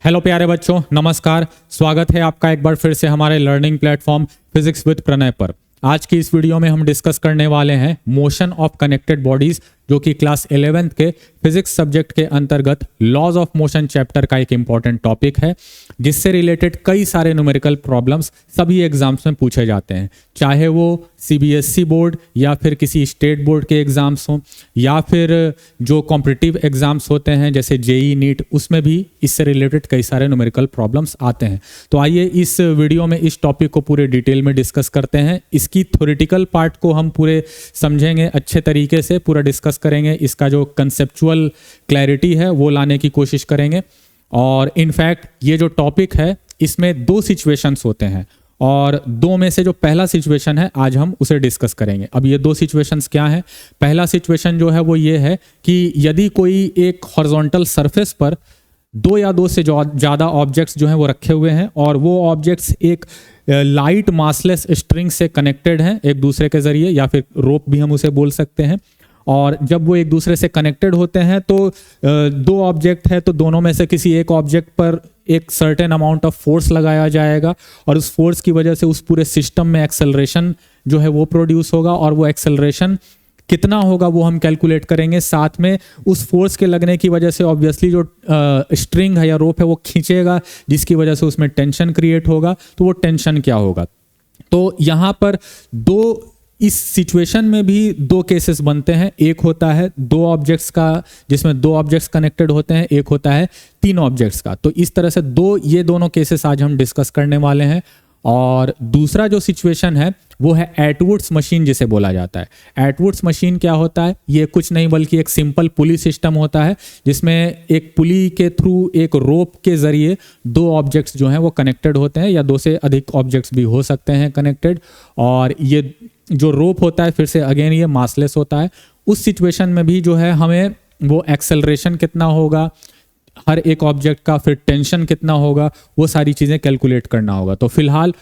Hello प्यारे बच्चों, नमस्कार। स्वागत है आपका एक बार फिर से हमारे learning platform physics with Pranay पर। आज की इस वीडियो में हम डिस्कस करने वाले हैं मोशन ऑफ कनेक्टेड बॉडीज, जो कि क्लास 11th के फिजिक्स सब्जेक्ट के अंतर्गत लॉज ऑफ मोशन चैप्टर का एक इंपॉर्टेंट टॉपिक है, जिससे रिलेटेड कई सारे न्यूमेरिकल प्रॉब्लम्स सभी एग्जाम्स में पूछे जाते हैं, चाहे वो सीबीएसई बोर्ड या फिर किसी स्टेट बोर्ड के एग्जाम्स हों या फिर जो कॉम्पिटिटिव एग्जाम्स होते हैं जैसे जेई नीट, उसमें भी इससे रिलेटेड कई सारे न्यूमेरिकल प्रॉब्लम्स आते हैं। तो आइए इस वीडियो में इस टॉपिक को पूरे डिटेल में डिस्कस करते हैं। इसकी थ्योरेटिकल पार्ट को हम पूरे समझेंगे, अच्छे तरीके से पूरा डिस्कस करेंगे। इसका जो कंसेप्चुअल क्लैरिटी है वो लाने की कोशिश करेंगे। और इनफैक्ट ये जो टॉपिक है इसमें दो सिचुएशंस होते हैं और दो में से जो पहला सिचुएशन है आज हम उसे डिस्कस करेंगे। अब ये दो सिचुएशंस क्या हैं? पहला सिचुएशन जो है वो ये है कि यदि कोई एक हॉरिजॉन्टल सरफेस पर दो या दो से ज़्यादा ऑब्जेक्ट्स जो हैं वो रखे हुए हैं और वो ऑब्जेक्ट्स एक लाइट मासलेस स्ट्रिंग से कनेक्टेड हैं एक दूसरे के जरिए, या फिर रोप भी हम उसे बोल सकते हैं। और जब वो एक दूसरे से कनेक्टेड होते हैं तो दो ऑब्जेक्ट है तो दोनों में से किसी एक ऑब्जेक्ट पर एक सर्टेन अमाउंट ऑफ फोर्स लगाया जाएगा और उस फोर्स की वजह से उस पूरे सिस्टम में एक्सेलरेशन जो है वो प्रोड्यूस होगा, और वो एक्सेलरेशन कितना होगा वो हम कैलकुलेट करेंगे। साथ में उस फोर्स के लगने की वजह से ऑब्वियसली जो स्ट्रिंग है या रोप है वो खींचेगा, जिसकी वजह से उसमें टेंशन क्रिएट होगा। तो वो टेंशन क्या होगा? तो यहाँ पर इस सिचुएशन में भी दो केसेस बनते हैं। एक होता है दो ऑब्जेक्ट्स का जिसमें दो ऑब्जेक्ट्स कनेक्टेड होते हैं, एक होता है तीन ऑब्जेक्ट्स का। तो इस तरह से ये दोनों केसेस आज हम डिस्कस करने वाले हैं। और दूसरा जो सिचुएशन है वो है एटवुड्स मशीन, जिसे बोला जाता है। एटवुड्स मशीन क्या होता है? ये कुछ नहीं बल्कि एक सिंपल पुली सिस्टम होता है, जिसमें एक पुली के थ्रू एक रोप के जरिए दो ऑब्जेक्ट्स जो हैं वो कनेक्टेड होते हैं, या दो से अधिक ऑब्जेक्ट्स भी हो सकते हैं कनेक्टेड। और ये जो रोप होता है फिर से अगेन ये मासलेस होता है। उस सिचुएशन में भी जो है हमें वो एक्सेलरेशन कितना होगा हर एक ऑब्जेक्ट का, फिर टेंशन कितना होगा, वो सारी चीज़ें कैलकुलेट करना होगा। तो फिलहाल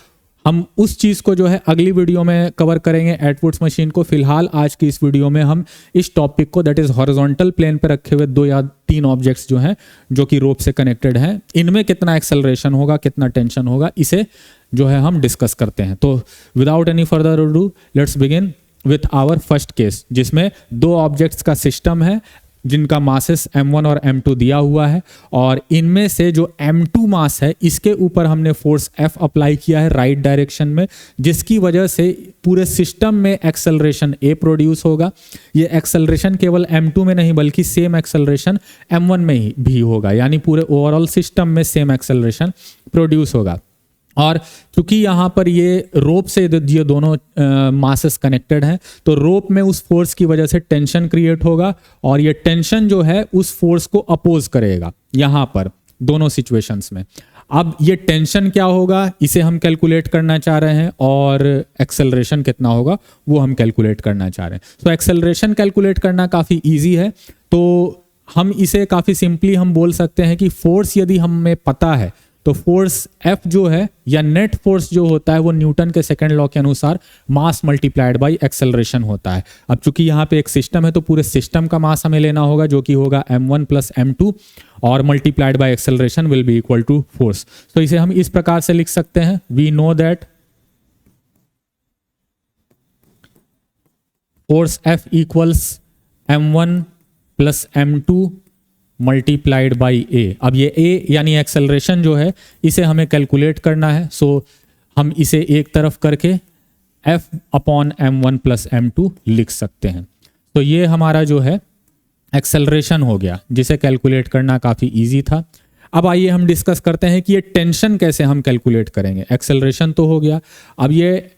हम उस चीज़ को जो है अगली वीडियो में कवर करेंगे, एटवुड्स मशीन को। फिलहाल आज की इस वीडियो में हम इस टॉपिक को, दैट इज हॉरिजॉन्टल प्लेन पर रखे हुए दो या तीन ऑब्जेक्ट्स जो हैं जो कि रोप से कनेक्टेड हैं, इनमें कितना एक्सेलरेशन होगा, कितना टेंशन होगा, इसे जो है हम डिस्कस करते हैं। तो without any further ado let's begin with our first case, जिसमें दो ऑब्जेक्ट्स का सिस्टम है जिनका मासेस m1 और m2 दिया हुआ है, और इनमें से जो m2 मास है इसके ऊपर हमने फोर्स F अप्लाई किया है राइट डायरेक्शन में, जिसकी वजह से पूरे सिस्टम में एक्सेलरेशन A प्रोड्यूस होगा। ये एक्सेलरेशन केवल m2 में नहीं बल्कि सेम एक्सेलरेशन m1 में भी होगा, यानी पूरे ओवरऑल सिस्टम में सेम एक्सेलरेशन प्रोड्यूस होगा। और चूंकि यहाँ पर ये रोप से ये दोनों मासेस कनेक्टेड हैं, तो रोप में उस फोर्स की वजह से टेंशन क्रिएट होगा, और ये टेंशन जो है उस फोर्स को अपोज करेगा यहाँ पर दोनों सिचुएशंस में। अब ये टेंशन क्या होगा इसे हम कैलकुलेट करना चाह रहे हैं, और एक्सेलरेशन कितना होगा वो हम कैलकुलेट करना चाह रहे हैं। तो एक्सेलरेशन कैलकुलेट करना काफ़ी ईजी है। तो हम इसे काफ़ी सिंपली हम बोल सकते हैं कि फोर्स यदि हमें पता है तो फोर्स F जो है या नेट फोर्स जो होता है वो न्यूटन के सेकंड लॉ के अनुसार मास मल्टीप्लाइड बाय एक्सेलरेशन होता है। अब चूंकि यहाँ पे एक सिस्टम है तो पूरे सिस्टम का मास हमें लेना होगा, जो कि होगा m1 प्लस m2, और multiplied by acceleration will be equal to force. तो इसे हम इस प्रकार से लिख सकते हैं, we know that force F equals m1 plus m2 multiplied by a. अब ये ए यानी एक्सेलरेशन जो है इसे हमें कैलकुलेट करना है। सो हम इसे एक तरफ करके F upon m1 plus m2 लिख सकते हैं। तो ये हमारा जो है एक्सेलरेशन हो गया, जिसे कैलकुलेट करना काफ़ी इजी था। अब आइए हम डिस्कस करते हैं कि ये टेंशन कैसे हम कैलकुलेट करेंगे। एक्सेलरेशन तो हो गया, अब ये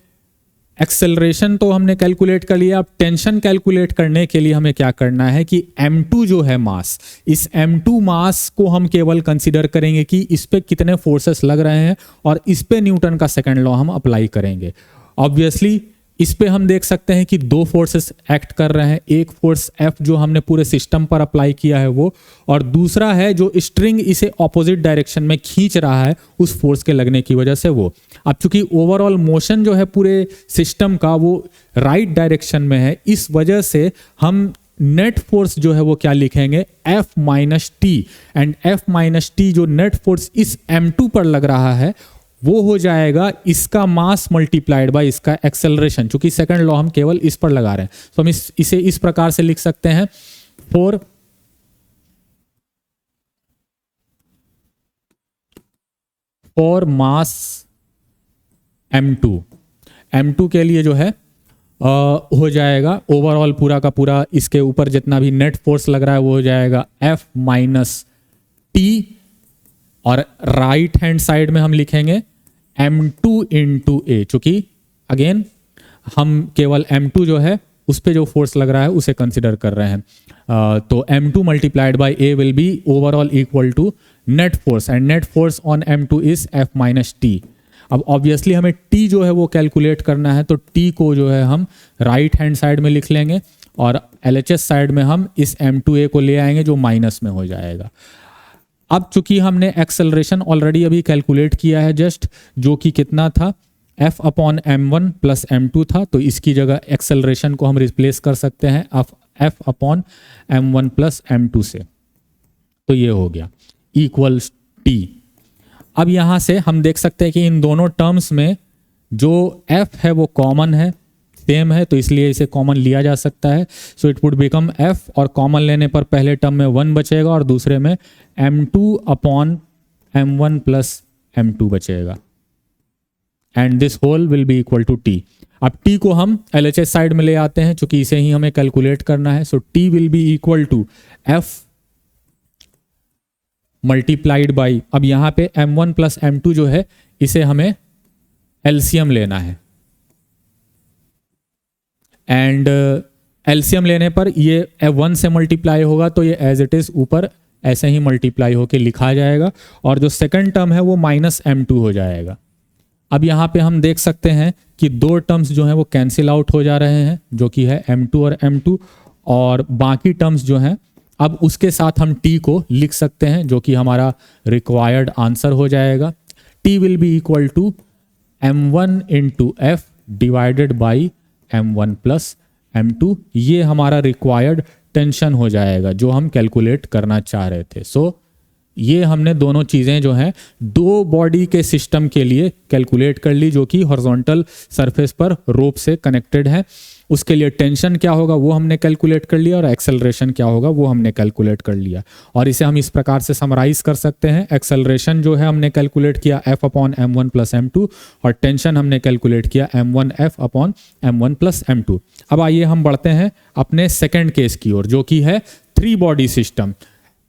एक्सेलरेशन तो हमने कैलकुलेट कर लिया। अब टेंशन कैलकुलेट करने के लिए हमें क्या करना है कि m2 जो है मास, इस m2 मास को हम केवल कंसीडर करेंगे कि इस पे कितने फोर्सेस लग रहे हैं, और इस पे न्यूटन का सेकंड लॉ हम अप्लाई करेंगे। ऑब्वियसली इस पे हम देख सकते हैं कि दो फोर्सेस एक्ट कर रहे हैं। एक फोर्स F जो हमने पूरे सिस्टम पर अप्लाई किया है वो, और दूसरा है जो स्ट्रिंग इसे ऑपोजिट डायरेक्शन में खींच रहा है उस फोर्स के लगने की वजह से वो। अब चूंकि ओवरऑल मोशन जो है पूरे सिस्टम का वो राइट डायरेक्शन में है, इस वजह से हम नेट फोर्स जो है वो क्या लिखेंगे, F minus T, and F minus T जो नेट फोर्स इस M2 पर लग रहा है वो हो जाएगा इसका मास मल्टीप्लाइड बाय इसका एक्सेलरेशन, चूंकि सेकंड लॉ हम केवल इस पर लगा रहे हैं, तो हम इसे इस प्रकार से लिख सकते हैं, फॉर मास M2 के लिए जो है हो जाएगा ओवरऑल पूरा का पूरा इसके ऊपर जितना भी नेट फोर्स लग रहा है वो हो जाएगा F माइनस टी, और राइट हैंड साइड में हम लिखेंगे M2 इंटू ए, चूंकि अगेन हम केवल M2 जो है उस पे जो फोर्स लग रहा है उसे कंसिडर कर रहे हैं, तो M2 multiplied by a will be overall equal to net force, and net force on M2 is F minus T. अब ऑब्वियसली हमें T जो है वो कैलकुलेट करना है, तो T को जो है हम राइट हैंड साइड में लिख लेंगे और LHS साइड में हम इस M2A को ले आएंगे जो माइनस में हो जाएगा। अब चूंकि हमने एक्सेलरेशन ऑलरेडी अभी कैलकुलेट किया है जस्ट, जो कि कितना था, F upon M1 plus M2 था, तो इसकी जगह एक्सेलरेशन को हम रिप्लेस कर सकते हैं F upon M1 plus M2 से, तो ये हो गया इक्वल्स T। अब यहाँ से हम देख सकते हैं कि इन दोनों टर्म्स में जो F है वो कॉमन है, सेम है, तो इसलिए इसे कॉमन लिया जा सकता है, सो इट वुड बिकम F, और कॉमन लेने पर पहले टर्म में 1 बचेगा और दूसरे में M2 upon M1 plus M2 बचेगा, and this whole will be equal to T। अब T को हम LHS साइड में ले आते हैं, चूंकि इसे ही हमें कैलकुलेट करना है, so T will be equal to F multiplied by, अब यहाँ पे M1 प्लस M2 जो है इसे हमें एलसीएम लेना है, एंड एलसीएम लेने पर ये 1 से मल्टीप्लाई होगा, तो ये एज इट इज ऊपर ऐसे ही मल्टीप्लाई होके लिखा जाएगा, और जो सेकंड टर्म है वो माइनस M2 हो जाएगा। अब यहाँ पे हम देख सकते हैं कि दो टर्म्स जो हैं वो कैंसिल आउट हो जा रहे हैं, जो कि है M2 और M2, और बाकी टर्म्स जो हैं अब उसके साथ हम T को लिख सकते हैं, जो कि हमारा रिक्वायर्ड आंसर हो जाएगा। T will be equal to M1 into F divided by M1 plus M2, ये हमारा रिक्वायर्ड टेंशन हो जाएगा जो हम कैलकुलेट करना चाह रहे थे। सो ये हमने दोनों चीज़ें जो हैं दो बॉडी के सिस्टम के लिए कैलकुलेट कर ली, जो कि हॉरिजॉन्टल सरफेस पर रोप से कनेक्टेड है। उसके लिए टेंशन क्या होगा वो हमने कैलकुलेट कर लिया, और एक्सेलरेशन क्या होगा वो हमने कैलकुलेट कर लिया, और इसे हम इस प्रकार से समराइज कर सकते हैं। एक्सेलरेशन जो है हमने कैलकुलेट किया F upon M1 plus M2, और टेंशन हमने कैलकुलेट किया M1F upon M1 plus M2। अब आइए हम बढ़ते हैं अपने सेकेंड केस की ओर, जो कि है 3 body system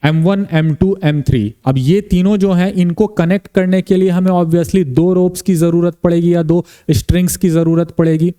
M1, M2, M3। अब ये तीनों जो हैं इनको कनेक्ट करने के लिए हमें ऑब्वियसली 2 रोप्स की ज़रूरत पड़ेगी या 2 स्ट्रिंग्स की ज़रूरत पड़ेगी।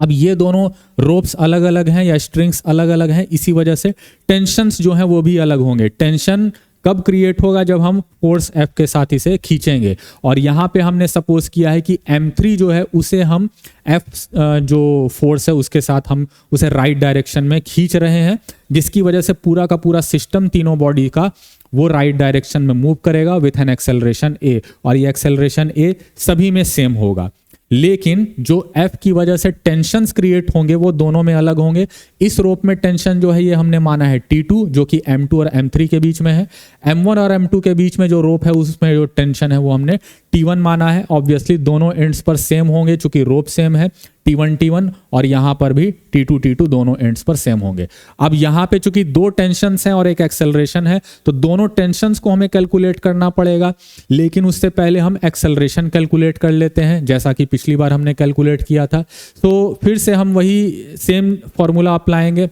अब ये दोनों रोप्स अलग अलग हैं या स्ट्रिंग्स अलग अलग हैं, इसी वजह से टेंशन्स जो हैं वो भी अलग होंगे। टेंशन कब क्रिएट होगा, जब हम फोर्स F के साथ इसे खींचेंगे, और यहाँ पे हमने सपोज किया है कि M3 जो है उसे हम F जो फोर्स है उसके साथ हम उसे राइट डायरेक्शन में खींच रहे हैं, जिसकी वजह से पूरा का पूरा सिस्टम तीनों बॉडी का वो राइट डायरेक्शन में मूव करेगा विथ एन एक्सेलरेशन A, और ये एक्सेलरेशन A सभी में सेम होगा। लेकिन जो F की वजह से टेंशन्स क्रिएट होंगे वो दोनों में अलग होंगे। इस रोप में टेंशन जो है ये हमने माना है T2, जो कि M2 और M3 के बीच में है। M1 और M2 के बीच में जो रोप है उसमें जो टेंशन है वो हमने T1 माना है। ऑब्वियसली दोनों एंड्स पर सेम होंगे चूंकि रोप सेम है, T1 और यहाँ पर भी T2 दोनों एंड्स पर सेम होंगे। अब यहाँ पे चूंकि 2 टेंशन्स हैं और एक एक्सेलरेशन है, तो दोनों टेंशन्स को हमें कैलकुलेट करना पड़ेगा, लेकिन उससे पहले हम एक्सेलरेशन कैलकुलेट कर लेते हैं, जैसा कि पिछली बार हमने कैलकुलेट किया था। तो फिर से हम वही सेम फॉर्मूला अप्लाएंगे।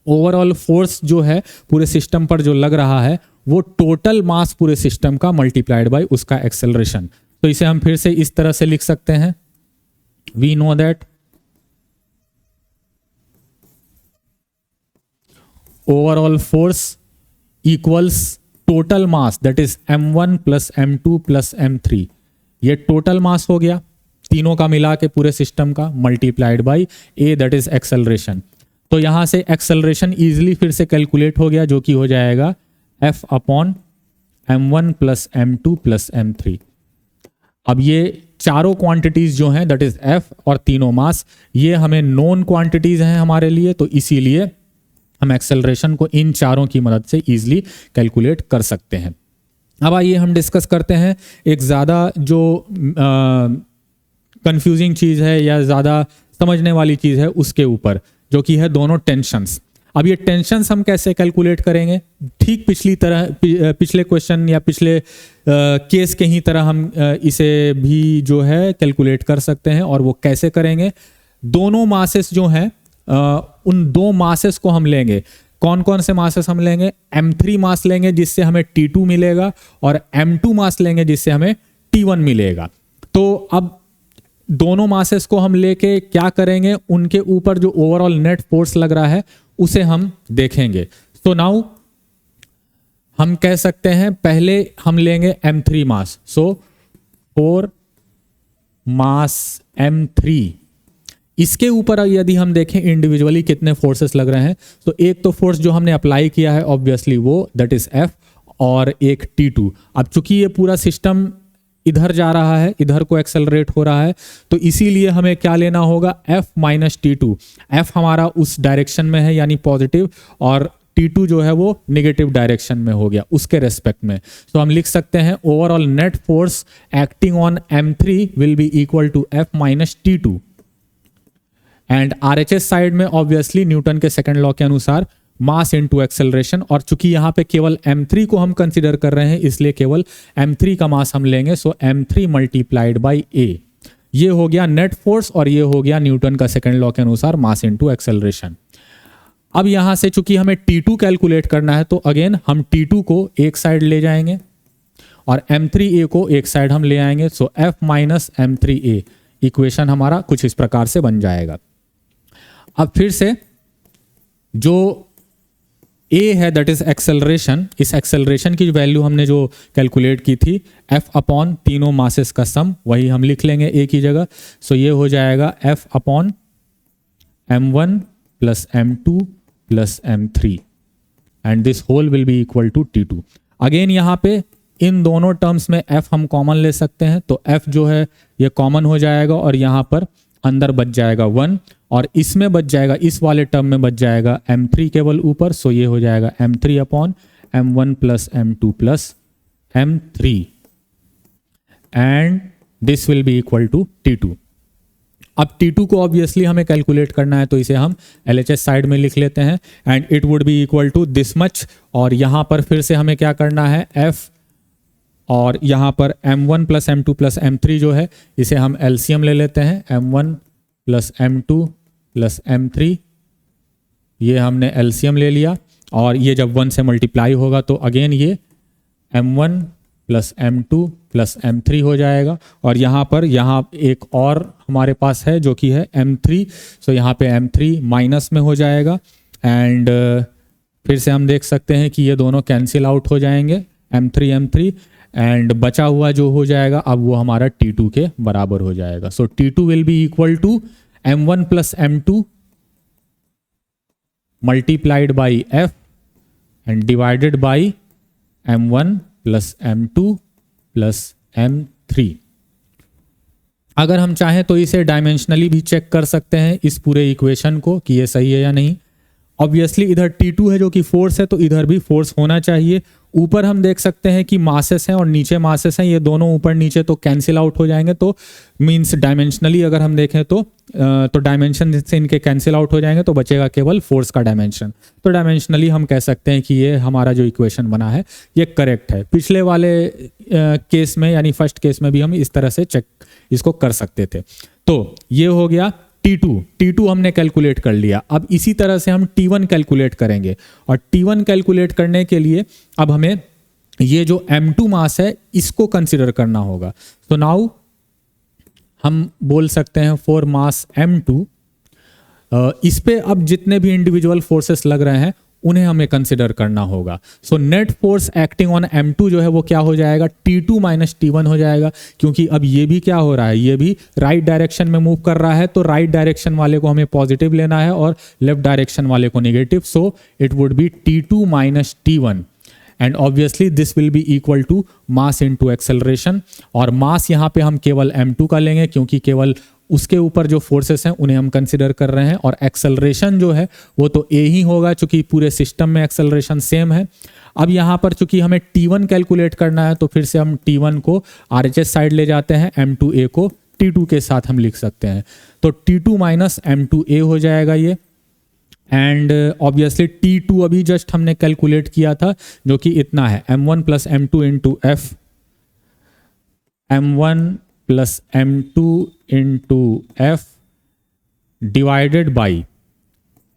ओवरऑल फोर्स जो है पूरे सिस्टम पर जो लग रहा है वो टोटल मास पूरे सिस्टम का मल्टीप्लाइड बाय उसका एक्सेलरेशन। तो इसे हम फिर से इस तरह से लिख सकते हैं, we know that overall force equals total mass, that is M1 plus M2 plus M3। ये टोटल मास हो गया तीनों का मिला के पूरे सिस्टम का, multiplied by A, that is acceleration. तो यहां से एक्सेलरेशन इजीली फिर से कैलकुलेट हो गया, जो कि हो जाएगा F upon M1 plus M2 plus M3। अब ये चारों क्वांटिटीज जो हैं दैट इज F और तीनों मास, ये हमें नोन क्वांटिटीज हैं हमारे लिए, तो इसीलिए हम एक्सेलरेशन को इन चारों की मदद से ईजिली कैलकुलेट कर सकते हैं। अब आइए हम डिस्कस करते हैं एक ज़्यादा जो कंफ्यूजिंग चीज़ है या ज़्यादा समझने वाली चीज़ है उसके ऊपर, जो कि है दोनों टेंशन्स। अब ये टेंशन्स हम कैसे कैलकुलेट करेंगे? ठीक पिछले क्वेश्चन या पिछले केस के ही तरह हम इसे भी जो है कैलकुलेट कर सकते हैं। और वो कैसे करेंगे? दोनों मासेस जो हैं उन दो मासेस को हम लेंगे। कौन कौन से मासेस हम लेंगे? M3 मास लेंगे जिससे हमें T2 मिलेगा, और M2 मास लेंगे जिससे हमें T1 मिलेगा। तो अब दोनों मासेस को हम लेके क्या करेंगे? उनके ऊपर जो ओवरऑल नेट फोर्स लग रहा है उसे हम देखेंगे। तो नाउ हम कह सकते हैं पहले हम लेंगे M3 मास। सो 4 मास M3, इसके ऊपर यदि हम देखें इंडिविजुअली कितने फोर्सेस लग रहे हैं, तो एक तो फोर्स जो हमने अप्लाई किया है ऑब्वियसली वो दैट इज F, और एक T2। अब चूंकि ये पूरा सिस्टम इधर जा रहा है, इधर को एक्सेलरेट हो रहा है, तो इसीलिए हमें क्या लेना होगा? F minus T2। F हमारा उस डायरेक्शन में है यानी पॉजिटिव, और T2 जो है वो नेगेटिव डायरेक्शन में हो गया उसके रेस्पेक्ट में। तो हम लिख सकते हैं overall net force acting on M3 will be equal to F minus T2। And RHS side में ऑब्वियसली न्यूटन के सेकंड लॉ के अनुसार मास इनटू एक्सेलरेशन, और चूंकि यहाँ पे केवल M3 को हम कंसीडर कर रहे हैं इसलिए केवल M3 का मास हम लेंगे। सो M3 मल्टीप्लाइड बाई A, ये हो गया नेट फोर्स, और ये हो गया न्यूटन का सेकंड लॉ के अनुसार मास इनटू एक्सेलरेशन। अब यहाँ से चूंकि हमें T2 कैलकुलेट करना है, तो अगेन हम T2 को एक साइड ले जाएंगे और M3A को एक साइड हम ले आएंगे। सो F माइनस M3A, इक्वेशन हमारा कुछ इस प्रकार से बन जाएगा। अब फिर से जो A है दैट इज एक्सेलरेशन, इस एक्सेलरेशन की वैल्यू हमने जो कैलकुलेट की थी F अपॉन तीनों मासेस का सम, वही हम लिख लेंगे A की जगह। सो ये हो जाएगा F upon M1 plus M2 plus M3 and this whole will be equal to T2। Again यहाँ पे इन दोनों टर्म्स में F हम कॉमन ले सकते हैं, तो F जो है ये कॉमन हो जाएगा और यहाँ पर अंदर बच जाएगा 1, और इसमें बच जाएगा, इस वाले टर्म में बच जाएगा M3 केवल ऊपर। सो ये हो जाएगा M3 upon M1 plus M2 plus M3 and this will be equal to T2। अब T2 को ऑब्वियसली हमें कैलकुलेट करना है, तो इसे हम LHS साइड में लिख लेते हैं and it would be equal to this much. और यहाँ पर फिर से हमें क्या करना है? F और यहाँ पर M1 plus M2 plus M3 जो है इसे हम LCM ले लेते हैं। M1 plus M2 plus M3, ये हमने LCM ले लिया, और ये जब 1 से मल्टीप्लाई होगा तो अगेन ये M1 plus M2 plus M3 हो जाएगा। और यहाँ एक और हमारे पास है जो कि है M3। सो यहाँ पे M3 माइनस में हो जाएगा एंड फिर से हम देख सकते हैं कि ये दोनों कैंसिल आउट हो जाएंगे, M3 एंड बचा हुआ जो हो जाएगा अब वो हमारा T2 के बराबर हो जाएगा। So T2 will be equal to M1 plus M2 multiplied by F and divided by M1 plus M2 plus M3। अगर हम चाहें तो इसे डायमेंशनली भी चेक कर सकते हैं इस पूरे इक्वेशन को कि ये सही है या नहीं। ऑब्वियसली इधर T2 है जो कि फोर्स है, तो इधर भी फोर्स होना चाहिए। ऊपर हम देख सकते हैं कि मासेस हैं और नीचे मासेस हैं, ये दोनों ऊपर नीचे तो कैंसिल आउट हो जाएंगे। तो मींस डायमेंशनली अगर हम देखें तो डायमेंशन से इनके कैंसिल आउट हो जाएंगे, तो बचेगा केवल फोर्स का डायमेंशन। तो डायमेंशनली हम कह सकते हैं कि ये हमारा जो इक्वेशन बना है ये करेक्ट है। पिछले वाले केस में यानी फर्स्ट केस में भी हम इस तरह से चेक इसको कर सकते थे। तो ये हो गया T2 हमने कैलकुलेट कर लिया। अब इसी तरह से हम T1 कैलकुलेट करेंगे, और T1 कैलकुलेट करने के लिए अब हमें ये जो M2 मास है इसको कंसिडर करना होगा। तो नाउ हम बोल सकते हैं फॉर मास M2, इस पे अब जितने भी इंडिविजुअल फोर्सेस लग रहे हैं उन्हें हमें कंसिडर करना होगा। So net force acting on M2 जो है वो क्या हो जाएगा? T2 माइनस T1 हो जाएगा, क्योंकि अब ये भी क्या हो रहा है, ये भी राइट डायरेक्शन में मूव कर रहा है, तो राइट डायरेक्शन वाले को हमें पॉजिटिव लेना है और लेफ्ट डायरेक्शन वाले को negative. So it would be T2 minus T1 and obviously this will be equal to mass into acceleration. और मास यहाँ पे हम केवल M2 का लेंगे क्योंकि केवल उसके ऊपर जो फोर्सेस हैं उन्हें हम कंसिडर कर रहे हैं। और एक्सेलरेशन जो है वो तो ए ही होगा, चूंकि पूरे सिस्टम में एक्सेलरेशन सेम है। अब यहाँ पर चूंकि हमें T1 कैलकुलेट करना है तो फिर से हम T1 को RHS साइड ले जाते हैं, M2A को T2 के साथ हम लिख सकते हैं। तो T2 माइनस M2A हो जाएगा ये। एंड ऑब्वियसली T2 अभी जस्ट हमने कैलकुलेट किया था जो कि इतना है M1 plus M2 into F, M1 plus M2 into F divided by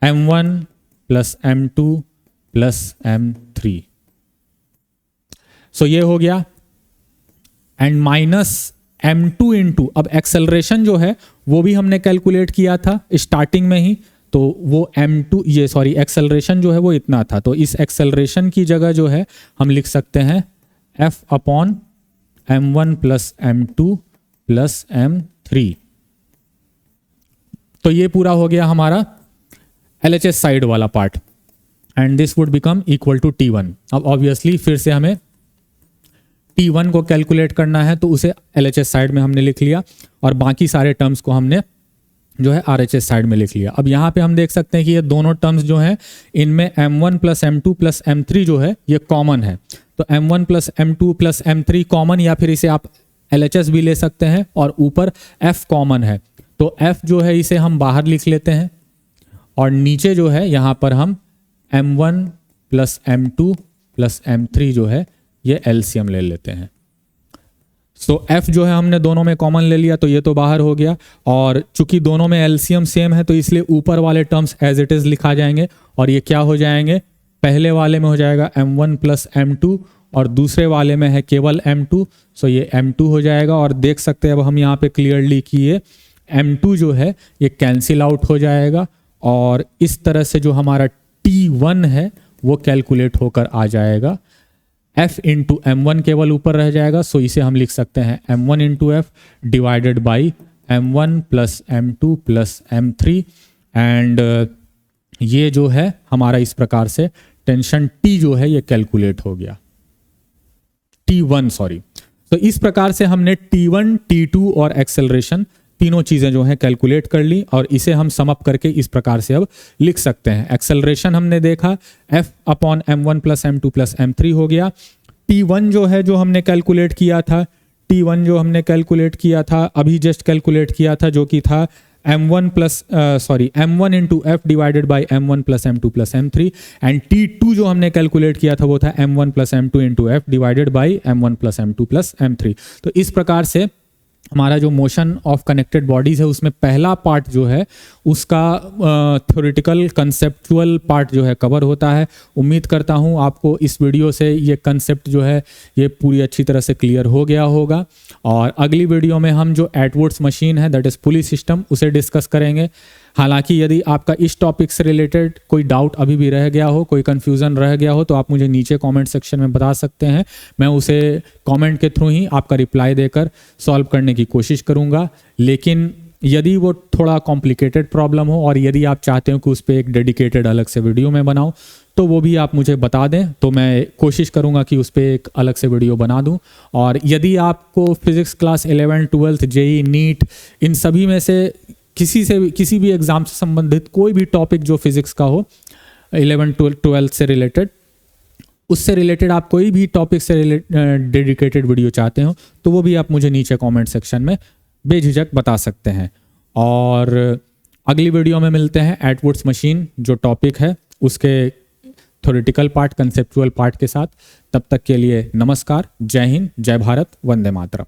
M1 plus M2 plus M3। सो ये हो गया। एंड माइनस M2 इंटू, अब एक्सेलरेशन जो है वो भी हमने कैलकुलेट किया था स्टार्टिंग में ही, तो वो एक्सेलरेशन जो है वो इतना था। तो इस एक्सेलरेशन की जगह जो है हम लिख सकते हैं F upon M1 plus M2 plus M3। तो ये पूरा हो गया हमारा LHS साइड वाला part, and this would become equal to T1। अब ऑब्वियसली फिर से हमें T1 को कैलकुलेट करना है, तो उसे LHS साइड में हमने लिख लिया और बाकी सारे टर्म्स को हमने जो है RHS साइड में लिख लिया। अब यहाँ पे हम देख सकते हैं कि ये दोनों टर्म्स जो हैं इनमें M1 plus M2 plus M3 जो है ये कॉमन है। तो M1 plus M2 plus M3 common, या फिर इसे आप LHS भी ले सकते हैं, और ऊपर F कॉमन है। तो F जो है इसे हम बाहर लिख लेते हैं, और नीचे जो है यहाँ पर हम M1 plus M2 plus M3 जो है ये LCM ले लेते हैं। सो F जो है हमने दोनों में कॉमन ले लिया, तो ये तो बाहर हो गया। और चूंकि दोनों में LCM सेम है तो इसलिए ऊपर वाले टर्म्स एज इट इज लिखा जाएंगे, और ये क्या हो जाएंगे, पहले वाले में हो जाएगा M1 प्लस M2 और दूसरे वाले में है केवल M2, सो ये M2 हो जाएगा। और देख सकते हैं अब हम यहाँ पे क्लियरली कि ये M2 जो है ये कैंसिल आउट हो जाएगा, और इस तरह से जो हमारा T1 है वो कैलकुलेट होकर आ जाएगा। F इंटू M1 केवल ऊपर रह जाएगा, सो इसे हम लिख सकते हैं M1 into F divided by M1 plus M2 plus M3। And ये जो है हमारा इस प्रकार से टेंशन T जो है ये कैलकुलेट हो गया, T1 सॉरी। तो इस प्रकार से हमने T1, T2 और एक्सेलरेशन तीनों चीजें जो हैं कैलकुलेट कर ली, और इसे हम सम अप करके इस प्रकार से अब लिख सकते हैं। एक्सेलरेशन हमने देखा F upon M1 plus M2 plus M3 हो गया। T1 जो है जो हमने कैलकुलेट किया था, T1 जो हमने कैलकुलेट किया था अभी जस्ट कैलकुलेट किया था, जो कि था M1 into F divided by M1 plus M2 plus M3। And T2 जो हमने कैलकुलेट किया था वो था M1 plus M2 into F divided by M1 plus M2 plus M3। तो इस प्रकार से हमारा जो मोशन ऑफ कनेक्टेड बॉडीज है उसमें पहला पार्ट जो है उसका थ्योरेटिकल कंसेप्चुअल पार्ट जो है कवर होता है। उम्मीद करता हूँ आपको इस वीडियो से ये कंसेप्ट जो है ये पूरी अच्छी तरह से क्लियर हो गया होगा। और अगली वीडियो में हम जो एडवर्ड्स मशीन है दैट इज पुली सिस्टम उसे डिस्कस करेंगे। हालांकि यदि आपका इस टॉपिक से रिलेटेड कोई डाउट अभी भी रह गया हो, कोई कंफ्यूजन रह गया हो, तो आप मुझे नीचे कमेंट सेक्शन में बता सकते हैं। मैं उसे कमेंट के थ्रू ही आपका रिप्लाई देकर सॉल्व करने की कोशिश करूंगा। लेकिन यदि वो थोड़ा कॉम्प्लिकेटेड प्रॉब्लम हो और यदि आप चाहते हो कि उस पर एक डेडिकेटेड अलग से वीडियो में बनाऊं, तो वो भी आप मुझे बता दें, तो मैं कोशिश करूंगा कि उस पर एक अलग से वीडियो बना दूं। और यदि आपको फिजिक्स क्लास 11, 12, जेई, नीट इन सभी में से किसी भी एग्जाम से संबंधित कोई भी टॉपिक जो फिजिक्स का हो 11, 12 से रिलेटेड, उससे रिलेटेड आप कोई भी टॉपिक से डेडिकेटेड वीडियो चाहते हो, तो वो भी आप मुझे नीचे कमेंट सेक्शन में बेझिझक बता सकते हैं। और अगली वीडियो में मिलते हैं एडवर्ड्स मशीन जो टॉपिक है उसके थ्योरेटिकल पार्ट, कंसेप्चुअल पार्ट के साथ। तब तक के लिए नमस्कार, जय हिंद, जय भारत, वंदे मातरम।